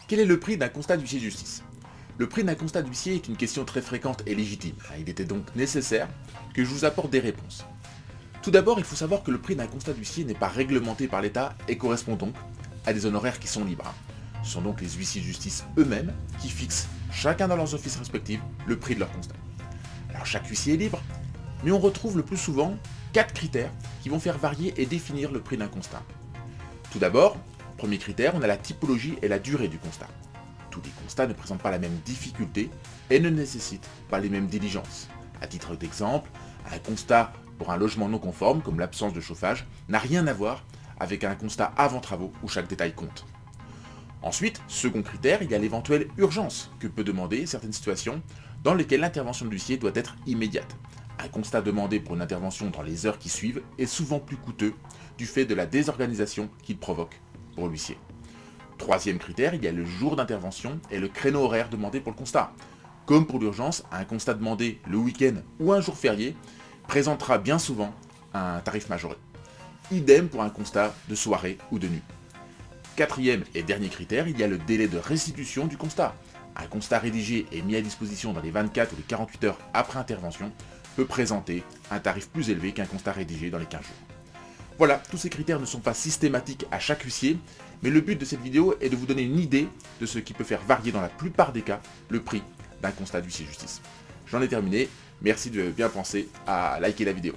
Quel est le prix d'un constat d'huissier de justice? Le prix d'un constat d'huissier est une question très fréquente et légitime. Il était donc nécessaire que je vous apporte des réponses. Tout d'abord, il faut savoir que le prix d'un constat d'huissier n'est pas réglementé par l'État et correspond donc à des honoraires qui sont libres. Ce sont donc les huissiers de justice eux-mêmes qui fixent, chacun dans leurs offices respectifs, le prix de leur constat. Alors chaque huissier est libre, mais on retrouve le plus souvent 4 critères qui vont faire varier et définir le prix d'un constat. Tout d'abord, premier critère, on a la typologie et la durée du constat. Tous les constats ne présentent pas la même difficulté et ne nécessitent pas les mêmes diligences. À titre d'exemple, un constat pour un logement non conforme, comme l'absence de chauffage, n'a rien à voir avec un constat avant travaux où chaque détail compte. Ensuite, second critère, il y a l'éventuelle urgence que peut demander certaines situations dans lesquelles l'intervention de l'huissier doit être immédiate. Un constat demandé pour une intervention dans les heures qui suivent est souvent plus coûteux du fait de la désorganisation qu'il provoque pour l'huissier. Troisième critère, il y a le jour d'intervention et le créneau horaire demandé pour le constat. Comme pour l'urgence, un constat demandé le week-end ou un jour férié présentera bien souvent un tarif majoré. Idem pour un constat de soirée ou de nuit. Quatrième et dernier critère, il y a le délai de restitution du constat. Un constat rédigé et mis à disposition dans les 24 ou les 48 heures après intervention peut présenter un tarif plus élevé qu'un constat rédigé dans les 15 jours. Voilà, tous ces critères ne sont pas systématiques à chaque huissier, mais le but de cette vidéo est de vous donner une idée de ce qui peut faire varier dans la plupart des cas le prix d'un constat d'huissier de justice. J'en ai terminé, merci de bien penser à liker la vidéo.